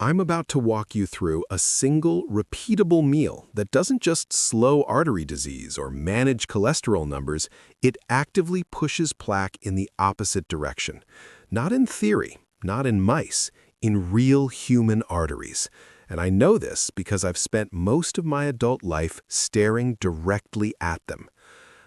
I'm about to walk you through a single, repeatable meal that doesn't just slow artery disease or manage cholesterol numbers, it actively pushes plaque in the opposite direction. Not in theory, not in mice, in real human arteries. And I know this because I've spent most of my adult life staring directly at them.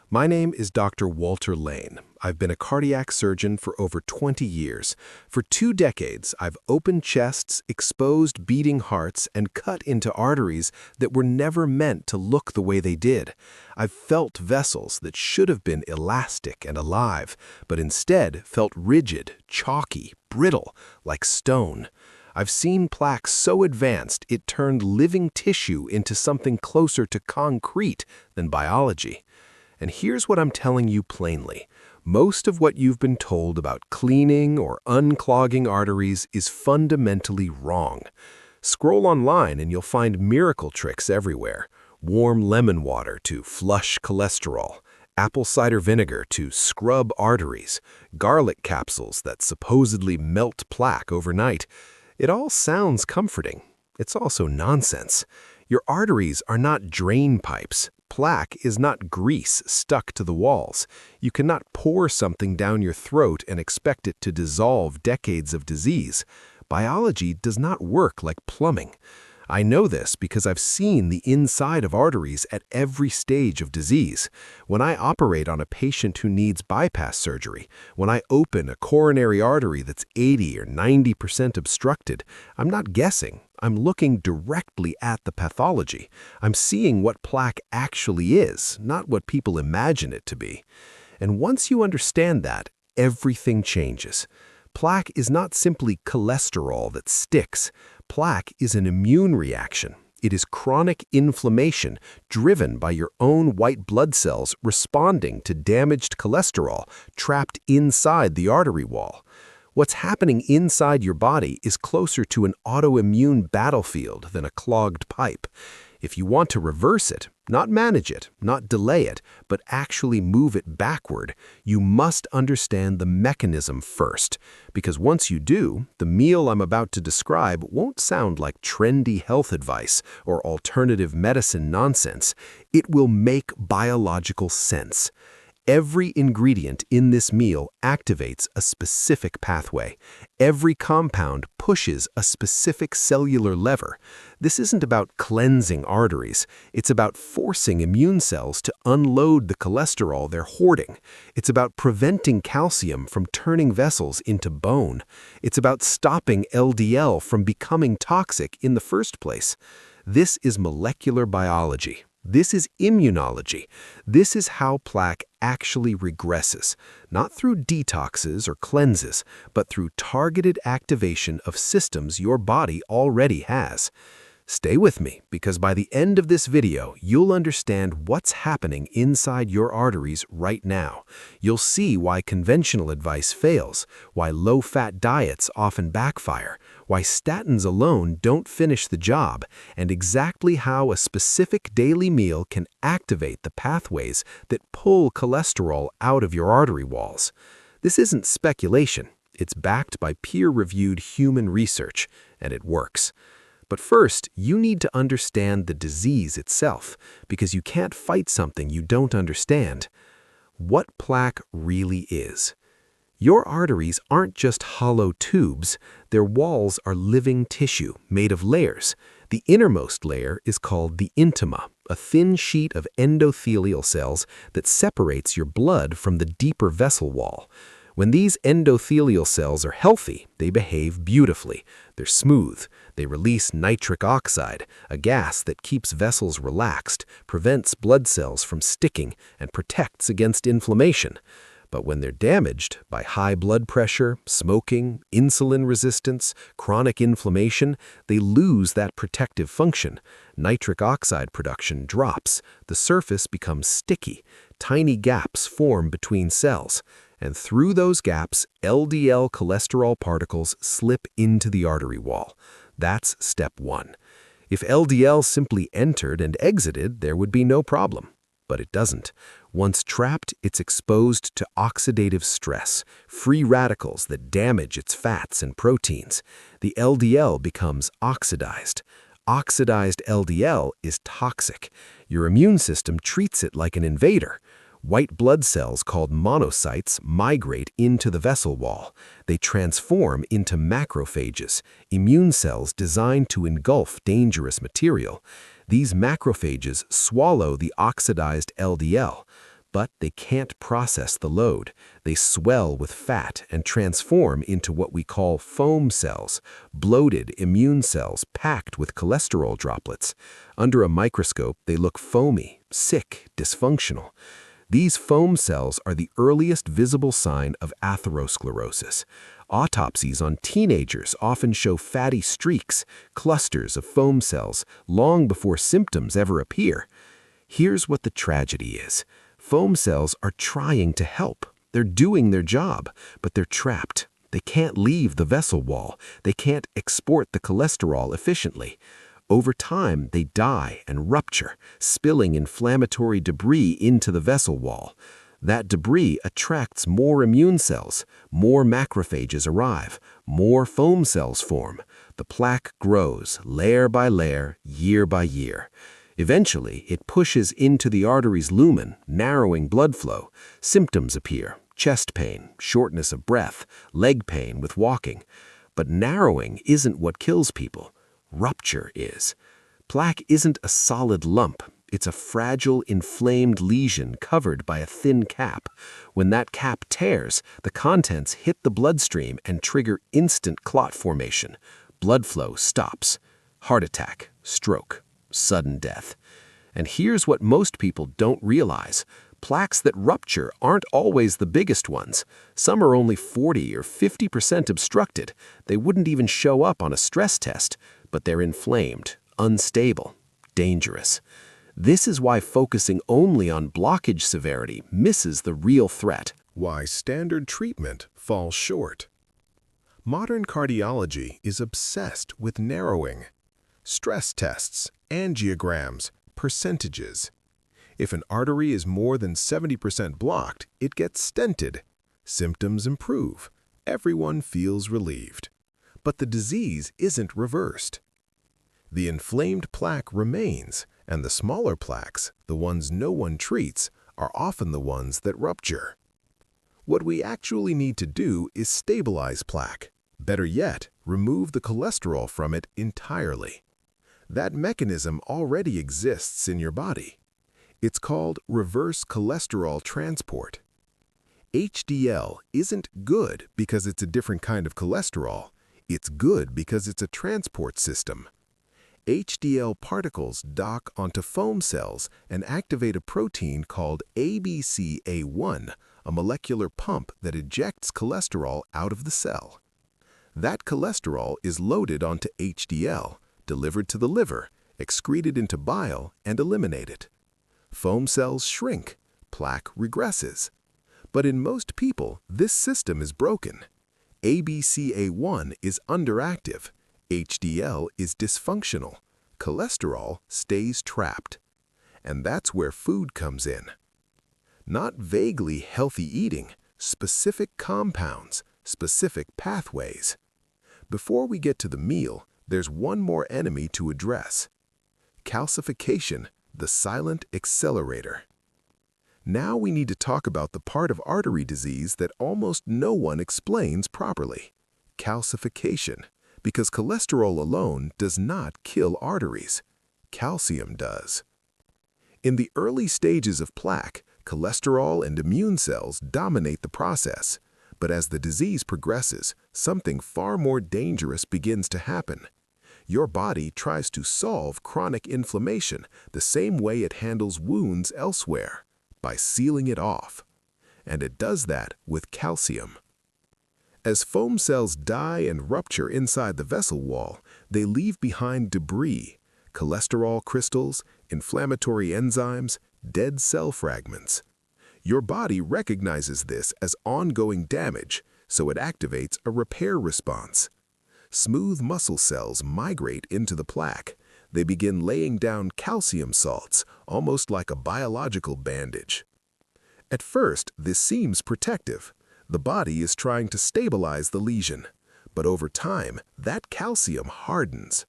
My name is Dr. Walter Lane. I've been a cardiac surgeon for over 20 years. For 2 decades, I've opened chests, exposed beating hearts, and cut into arteries that were never meant to look the way they did. I've felt vessels that should have been elastic and alive, but instead felt rigid, chalky, brittle, like stone. I've seen plaque so advanced it turned living tissue into something closer to concrete than biology. And here's what I'm telling you plainly. Most of what you've been told about cleaning or unclogging arteries is fundamentally wrong. Scroll online and you'll find miracle tricks everywhere. Warm lemon water to flush cholesterol, apple cider vinegar to scrub arteries, garlic capsules that supposedly melt plaque overnight. It all sounds comforting. It's also nonsense. Your arteries are not drain pipes. Plaque is not grease stuck to the walls. You cannot pour something down your throat and expect it to dissolve decades of disease. Biology does not work like plumbing. I know this because I've seen the inside of arteries at every stage of disease. When I operate on a patient who needs bypass surgery, when I open a coronary artery that's 80 or 90% obstructed, I'm not guessing. I'm looking directly at the pathology. I'm seeing what plaque actually is, not what people imagine it to be. And once you understand that, everything changes. Plaque is not simply cholesterol that sticks. Plaque is an immune reaction. It is chronic inflammation driven by your own white blood cells responding to damaged cholesterol trapped inside the artery wall. What's happening inside your body is closer to an autoimmune battlefield than a clogged pipe. If you want to reverse it, not manage it, not delay it, but actually move it backward, you must understand the mechanism first. Because once you do, the meal I'm about to describe won't sound like trendy health advice or alternative medicine nonsense. It will make biological sense. Every ingredient in this meal activates a specific pathway. Every compound pushes a specific cellular lever. This isn't about cleansing arteries. It's about forcing immune cells to unload the cholesterol they're hoarding. It's about preventing calcium from turning vessels into bone. It's about stopping LDL from becoming toxic in the first place. This is molecular biology. This is immunology. This is how plaque actually regresses, not through detoxes or cleanses, but through targeted activation of systems your body already has. Stay with me, because by the end of this video, you'll understand what's happening inside your arteries right now. You'll see why conventional advice fails, why low-fat diets often backfire, why statins alone don't finish the job, and exactly how a specific daily meal can activate the pathways that pull cholesterol out of your artery walls. This isn't speculation. It's backed by peer-reviewed human research, and it works. But first, you need to understand the disease itself, because you can't fight something you don't understand. What plaque really is. Your arteries aren't just hollow tubes. Their walls are living tissue made of layers. The innermost layer is called the intima, a thin sheet of endothelial cells that separates your blood from the deeper vessel wall. When these endothelial cells are healthy, they behave beautifully. They're smooth. They release nitric oxide, a gas that keeps vessels relaxed, prevents blood cells from sticking, and protects against inflammation. But when they're damaged by high blood pressure, smoking, insulin resistance, chronic inflammation, they lose that protective function. Nitric oxide production drops. The surface becomes sticky. Tiny gaps form between cells. And through those gaps, LDL cholesterol particles slip into the artery wall. That's step 1. If LDL simply entered and exited, there would be no problem. But it doesn't. Once trapped, it's exposed to oxidative stress, free radicals that damage its fats and proteins. The LDL becomes oxidized. Oxidized LDL is toxic. Your immune system treats it like an invader. White blood cells called monocytes migrate into the vessel wall. They transform into macrophages, immune cells designed to engulf dangerous material. These macrophages swallow the oxidized LDL, but they can't process the load. They swell with fat and transform into what we call foam cells, bloated immune cells packed with cholesterol droplets. Under a microscope, they look foamy, sick, dysfunctional. These foam cells are the earliest visible sign of atherosclerosis. Autopsies on teenagers often show fatty streaks, clusters of foam cells, long before symptoms ever appear. Here's what the tragedy is. Foam cells are trying to help. They're doing their job, but they're trapped. They can't leave the vessel wall. They can't export the cholesterol efficiently. Over time, they die and rupture, spilling inflammatory debris into the vessel wall. That debris attracts more immune cells, more macrophages arrive, more foam cells form. The plaque grows, layer by layer, year by year. Eventually, it pushes into the artery's lumen, narrowing blood flow. Symptoms appear: chest pain, shortness of breath, leg pain with walking. But narrowing isn't what kills people. Rupture is. Plaque isn't a solid lump. It's a fragile, inflamed lesion covered by a thin cap. When that cap tears, the contents hit the bloodstream and trigger instant clot formation. Blood flow stops. Heart attack, stroke, sudden death. And here's what most people don't realize. Plaques that rupture aren't always the biggest ones. Some are only 40 or 50% obstructed. They wouldn't even show up on a stress test, but they're inflamed, unstable, dangerous. This is why focusing only on blockage severity misses the real threat. Why standard treatment falls short. Modern cardiology is obsessed with narrowing. Stress tests, angiograms, percentages. If an artery is more than 70% blocked, it gets stented. Symptoms improve. Everyone feels relieved. But the disease isn't reversed. The inflamed plaque remains, and the smaller plaques, the ones no one treats, are often the ones that rupture. What we actually need to do is stabilize plaque. Better yet, remove the cholesterol from it entirely. That mechanism already exists in your body. It's called reverse cholesterol transport. HDL isn't good because it's a different kind of cholesterol. It's good because it's a transport system. HDL particles dock onto foam cells and activate a protein called ABCA1, a molecular pump that ejects cholesterol out of the cell. That cholesterol is loaded onto HDL, delivered to the liver, excreted into bile, and eliminated. Foam cells shrink, plaque regresses. But in most people, this system is broken. ABCA1 is underactive, HDL is dysfunctional, cholesterol stays trapped. And that's where food comes in. Not vaguely healthy eating, specific compounds, specific pathways. Before we get to the meal, there's one more enemy to address. Calcification, the silent accelerator. Now we need to talk about the part of artery disease that almost no one explains properly. Calcification, because cholesterol alone does not kill arteries. Calcium does. In the early stages of plaque, cholesterol and immune cells dominate the process. But as the disease progresses, something far more dangerous begins to happen. Your body tries to solve chronic inflammation the same way it handles wounds elsewhere, by sealing it off. And it does that with calcium. As foam cells die and rupture inside the vessel wall, they leave behind debris, cholesterol crystals, inflammatory enzymes, dead cell fragments. Your body recognizes this as ongoing damage, so it activates a repair response. Smooth muscle cells migrate into the plaque. They begin laying down calcium salts, almost like a biological bandage. At first, this seems protective. The body is trying to stabilize the lesion. But over time, that calcium hardens.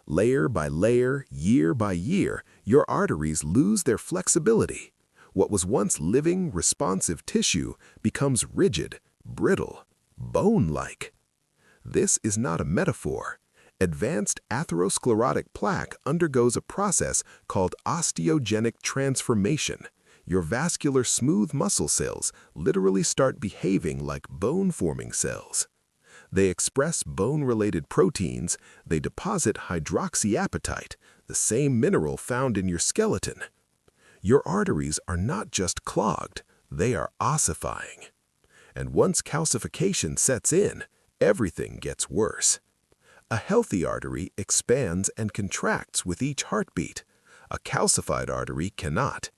Layer by layer, year by year, your arteries lose their flexibility. What was once living, responsive tissue becomes rigid, brittle, bone-like. This is not a metaphor. Advanced atherosclerotic plaque undergoes a process called osteogenic transformation. Your vascular smooth muscle cells literally start behaving like bone-forming cells. They express bone-related proteins. They deposit hydroxyapatite, the same mineral found in your skeleton. Your arteries are not just clogged, they are ossifying. And once calcification sets in, everything gets worse. A healthy artery expands and contracts with each heartbeat. A calcified artery cannot.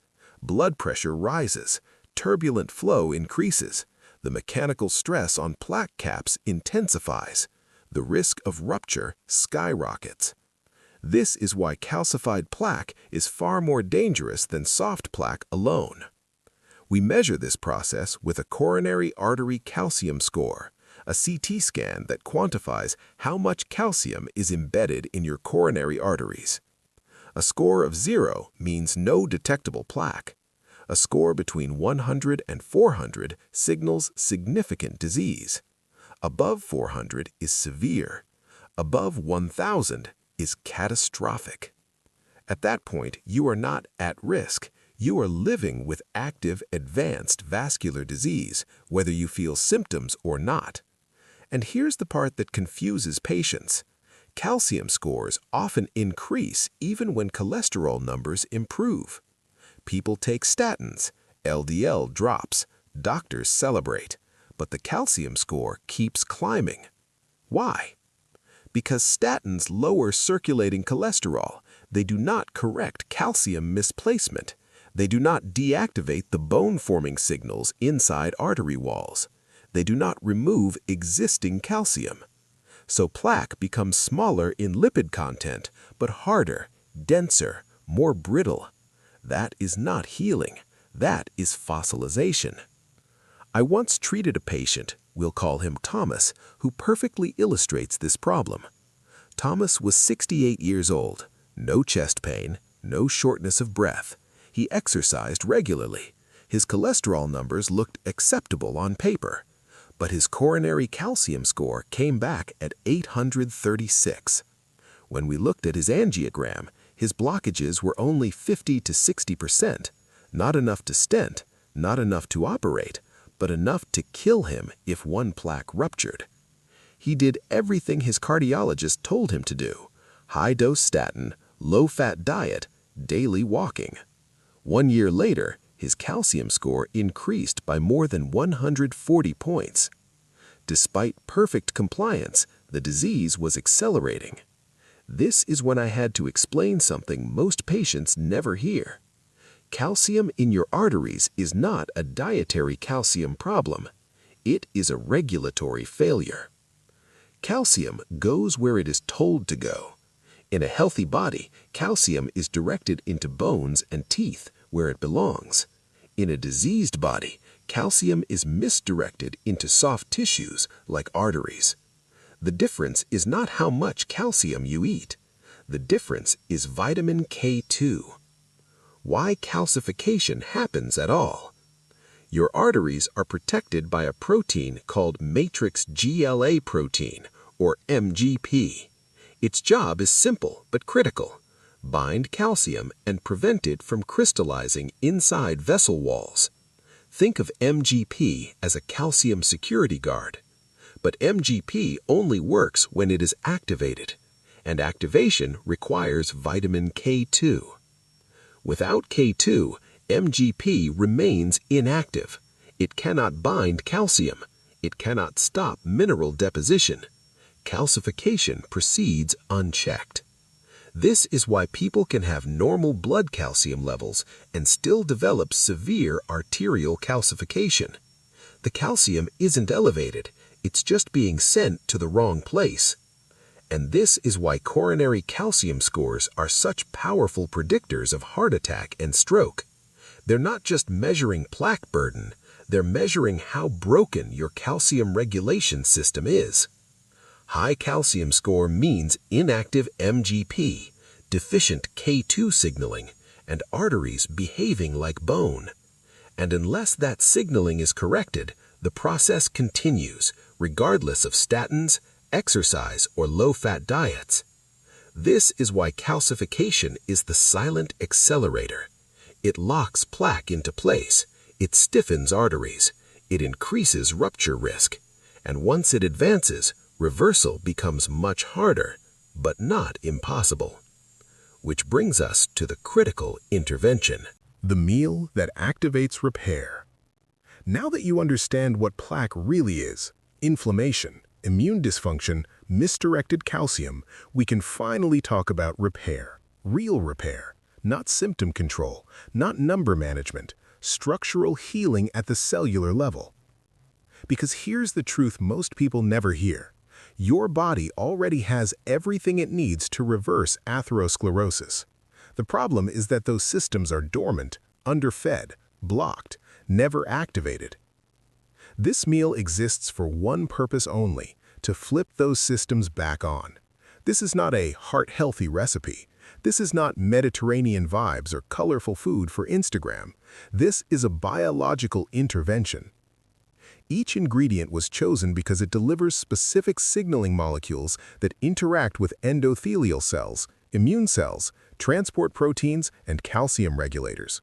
Blood pressure rises, turbulent flow increases. The mechanical stress on plaque caps intensifies. The risk of rupture skyrockets. This is why calcified plaque is far more dangerous than soft plaque alone. We measure this process with a coronary artery calcium score, a CT scan that quantifies how much calcium is embedded in your coronary arteries. A score of 0 means no detectable plaque. A score between 100 and 400 signals significant disease. Above 400 is severe. Above 1,000 is catastrophic. At that point, you are not at risk. You are living with active, advanced vascular disease, whether you feel symptoms or not. And here's the part that confuses patients. Calcium scores often increase even when cholesterol numbers improve. People take statins, LDL drops, doctors celebrate, but the calcium score keeps climbing. Why? Because statins lower circulating cholesterol. They do not correct calcium misplacement. They do not deactivate the bone-forming signals inside artery walls. They do not remove existing calcium. So plaque becomes smaller in lipid content, but harder, denser, more brittle. That is not healing. That is fossilization. I once treated a patient, we'll call him Thomas, who perfectly illustrates this problem. Thomas was 68 years old, no chest pain, no shortness of breath. He exercised regularly. His cholesterol numbers looked acceptable on paper, but his coronary calcium score came back at 836. When we looked at his angiogram, his blockages were only 50 to 60%, not enough to stent, not enough to operate, but enough to kill him if one plaque ruptured. He did everything his cardiologist told him to do: high-dose statin, low-fat diet, daily walking. 1 year later, his calcium score increased by more than 140 points. Despite perfect compliance, the disease was accelerating. This is when I had to explain something most patients never hear. Calcium in your arteries is not a dietary calcium problem. It is a regulatory failure. Calcium goes where it is told to go. In a healthy body, calcium is directed into bones and teeth where it belongs. In a diseased body, calcium is misdirected into soft tissues like arteries. The difference is not how much calcium you eat. The difference is vitamin K2. Why calcification happens at all? Your arteries are protected by a protein called matrix GLA protein, or MGP. Its job is simple but critical: bind calcium and prevent it from crystallizing inside vessel walls. Think of MGP as a calcium security guard. But MGP only works when it is activated, and activation requires vitamin K2. Without K2, MGP remains inactive. It cannot bind calcium. It cannot stop mineral deposition. Calcification proceeds unchecked. This is why people can have normal blood calcium levels and still develop severe arterial calcification. The calcium isn't elevated, it's just being sent to the wrong place. And this is why coronary calcium scores are such powerful predictors of heart attack and stroke. They're not just measuring plaque burden, they're measuring how broken your calcium regulation system is. High calcium score means inactive MGP, deficient K2 signaling, and arteries behaving like bone. And unless that signaling is corrected, the process continues, regardless of statins, exercise, or low-fat diets. This is why calcification is the silent accelerator. It locks plaque into place, it stiffens arteries, it increases rupture risk, and once it advances, reversal becomes much harder, but not impossible. Which brings us to the critical intervention. The meal that activates repair. Now that you understand what plaque really is, inflammation, immune dysfunction, misdirected calcium, we can finally talk about repair. Real repair, not symptom control, not number management, structural healing at the cellular level. Because here's the truth most people never hear. Your body already has everything it needs to reverse atherosclerosis. The problem is that those systems are dormant, underfed, blocked, never activated. This meal exists for one purpose only, to flip those systems back on. This is not a heart-healthy recipe. This is not Mediterranean vibes or colorful food for Instagram. This is a biological intervention. Each ingredient was chosen because it delivers specific signaling molecules that interact with endothelial cells, immune cells, transport proteins, and calcium regulators.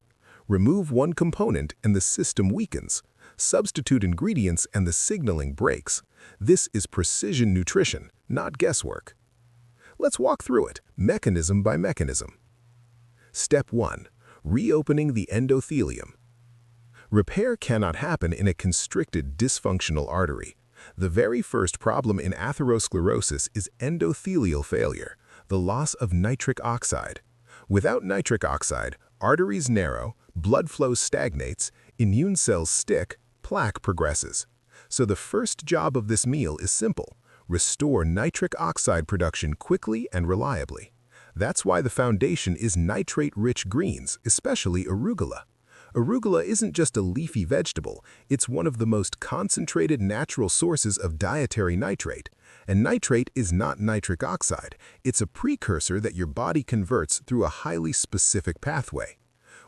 Remove one component and the system weakens. Substitute ingredients and the signaling breaks. This is precision nutrition, not guesswork. Let's walk through it, mechanism by mechanism. Step 1. Reopening the endothelium. Repair cannot happen in a constricted, dysfunctional artery. The very first problem in atherosclerosis is endothelial failure, the loss of nitric oxide. Without nitric oxide, arteries narrow, blood flow stagnates, immune cells stick, plaque progresses. So the first job of this meal is simple: restore nitric oxide production quickly and reliably. That's why the foundation is nitrate-rich greens, especially arugula. Arugula isn't just a leafy vegetable, it's one of the most concentrated natural sources of dietary nitrate. And nitrate is not nitric oxide, it's a precursor that your body converts through a highly specific pathway.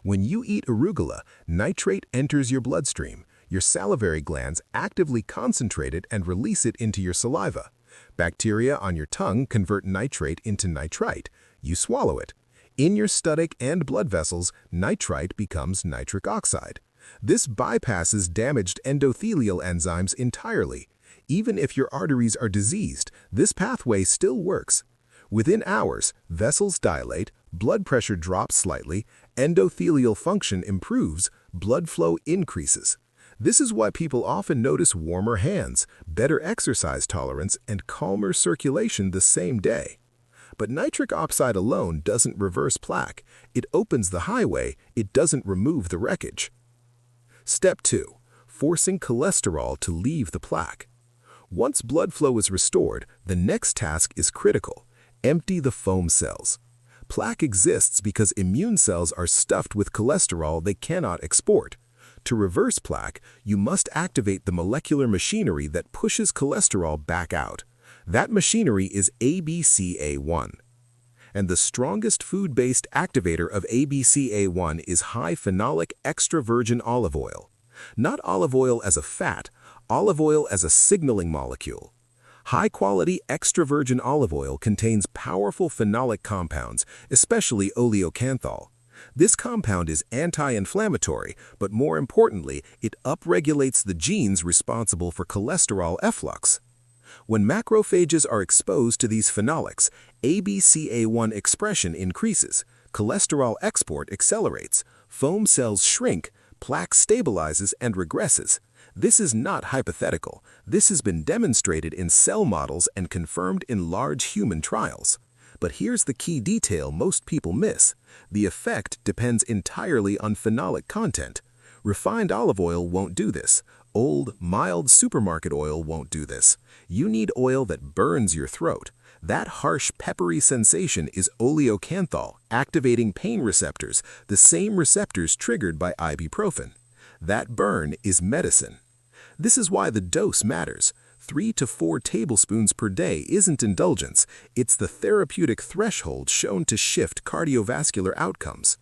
When you eat arugula, nitrate enters your bloodstream. Your salivary glands actively concentrate it and release it into your saliva. Bacteria on your tongue convert nitrate into nitrite. You swallow it. In your stomach and blood vessels, nitrite becomes nitric oxide. This bypasses damaged endothelial enzymes entirely. Even if your arteries are diseased, this pathway still works. Within hours, vessels dilate, blood pressure drops slightly, endothelial function improves, blood flow increases. This is why people often notice warmer hands, better exercise tolerance, and calmer circulation the same day. But nitric oxide alone doesn't reverse plaque. It opens the highway, it doesn't remove the wreckage. Step 2. Forcing cholesterol to leave the plaque. Once blood flow is restored, the next task is critical: empty the foam cells. Plaque exists because immune cells are stuffed with cholesterol they cannot export. To reverse plaque, you must activate the molecular machinery that pushes cholesterol back out. That machinery is ABCA1. And the strongest food-based activator of ABCA1 is high phenolic extra virgin olive oil. Not olive oil as a fat, olive oil as a signaling molecule. High-quality extra virgin olive oil contains powerful phenolic compounds, especially oleocanthal. This compound is anti-inflammatory, but more importantly, it upregulates the genes responsible for cholesterol efflux. When macrophages are exposed to these phenolics, ABCA1 expression increases, cholesterol export accelerates, foam cells shrink, plaque stabilizes and regresses. This is not hypothetical. This has been demonstrated in cell models and confirmed in large human trials. But here's the key detail most people miss. The effect depends entirely on phenolic content. Refined olive oil won't do this. Old, mild supermarket oil won't do this. You need oil that burns your throat. That harsh, peppery sensation is oleocanthal, activating pain receptors, the same receptors triggered by ibuprofen. That burn is medicine. This is why the dose matters. 3 to 4 tablespoons per day isn't indulgence, it's the therapeutic threshold shown to shift cardiovascular outcomes.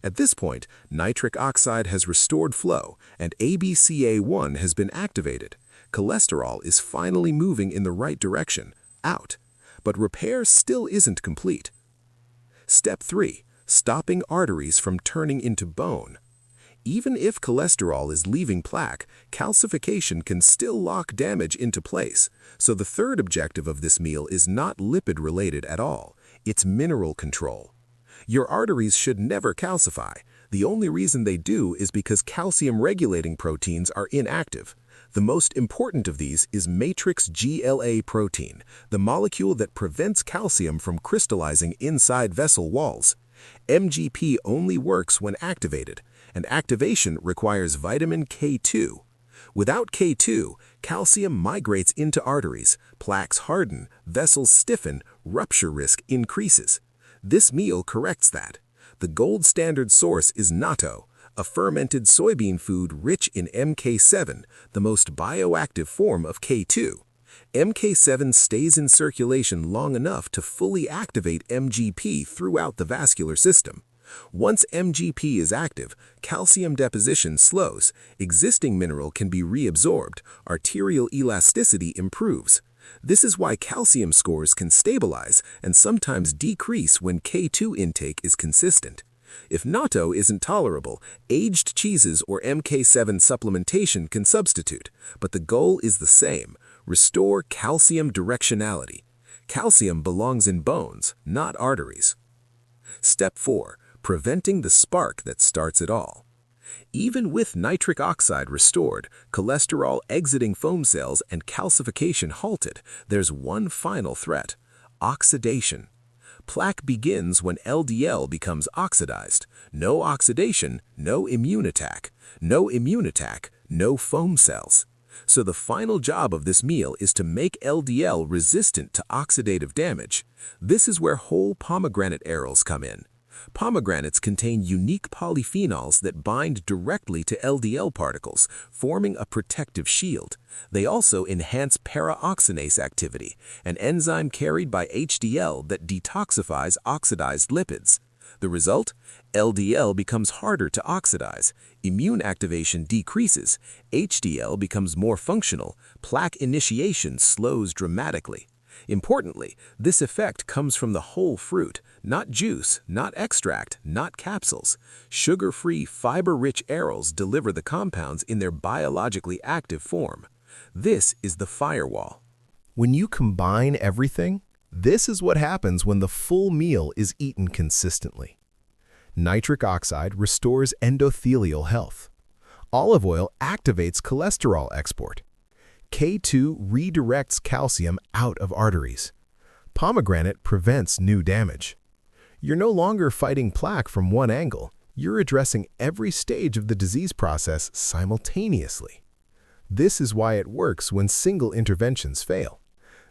At this point, nitric oxide has restored flow and ABCA1 has been activated. Cholesterol is finally moving in the right direction, out. But repair still isn't complete. Step 3. Stopping arteries from turning into bone. Even if cholesterol is leaving plaque, calcification can still lock damage into place. So the third objective of this meal is not lipid-related at all. It's mineral control. Your arteries should never calcify. The only reason they do is because calcium-regulating proteins are inactive. The most important of these is matrix GLA protein, the molecule that prevents calcium from crystallizing inside vessel walls. MGP only works when activated, and activation requires vitamin K2. Without K2, calcium migrates into arteries, plaques harden, vessels stiffen, rupture risk increases. This meal corrects that. The gold standard source is natto, a fermented soybean food rich in MK7, the most bioactive form of K2. MK7 stays in circulation long enough to fully activate MGP throughout the vascular system. Once MGP is active, calcium deposition slows, existing mineral can be reabsorbed, arterial elasticity improves. This is why calcium scores can stabilize and sometimes decrease when K2 intake is consistent. If natto isn't tolerable, aged cheeses or MK7 supplementation can substitute, but the goal is the same: restore calcium directionality. Calcium belongs in bones, not arteries. Step 4. Preventing the spark that starts it all. Even with nitric oxide restored, cholesterol exiting foam cells, and calcification halted, there's one final threat: oxidation. Plaque begins when LDL becomes oxidized. No oxidation, no immune attack. No immune attack, no foam cells. So the final job of this meal is to make LDL resistant to oxidative damage. This is where whole pomegranate arils come in. Pomegranates contain unique polyphenols that bind directly to LDL particles, forming a protective shield. They also enhance paraoxinase activity, an enzyme carried by HDL that detoxifies oxidized lipids. The result? LDL becomes harder to oxidize, immune activation decreases, HDL becomes more functional, plaque initiation slows dramatically. Importantly, this effect comes from the whole fruit, not juice, not extract, not capsules. Sugar-free, fiber-rich arils deliver the compounds in their biologically active form. This is the firewall. When you combine everything, this is what happens when the full meal is eaten consistently. Nitric oxide restores endothelial health. Olive oil activates cholesterol export. K2 redirects calcium out of arteries. Pomegranate prevents new damage. You're no longer fighting plaque from one angle. You're addressing every stage of the disease process simultaneously. This is why it works when single interventions fail.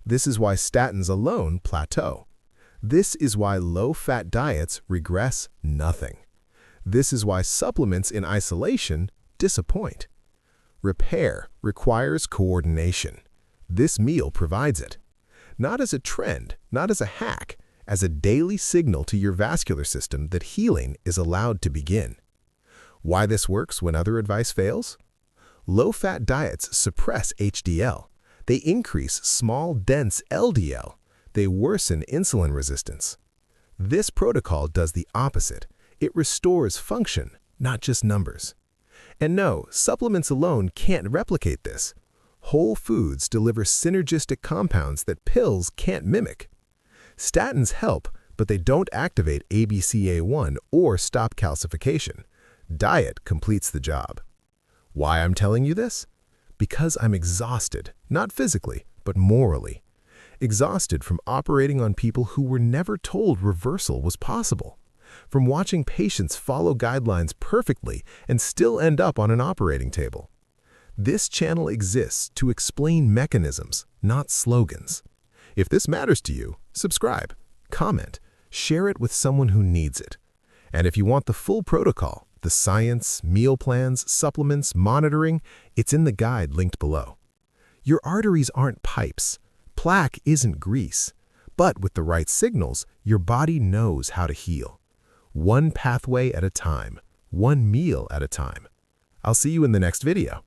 This is why statins alone plateau. This is why low-fat diets regress nothing. This is why supplements in isolation disappoint. Repair requires coordination. This meal provides it. Not as a trend, not as a hack, as a daily signal to your vascular system that healing is allowed to begin. Why this works when other advice fails? Low-fat diets suppress HDL. They increase small, dense LDL. They worsen insulin resistance. This protocol does the opposite. It restores function, not just numbers. And no, supplements alone can't replicate this. Whole foods deliver synergistic compounds that pills can't mimic. Statins help, but they don't activate ABCA1 or stop calcification. Diet completes the job. Why I'm telling you this? Because I'm exhausted, not physically, but morally. Exhausted from operating on people who were never told reversal was possible. From watching patients follow guidelines perfectly and still end up on an operating table. This channel exists to explain mechanisms, not slogans. If this matters to you, Subscribe, comment, share it with someone who needs it. And if you want the full protocol, the science, meal plans, supplements, monitoring, it's in the guide linked below. Your arteries aren't pipes. Plaque isn't grease. But with the right signals, your body knows how to heal. One pathway at a time, one meal at a time. I'll see you in the next video.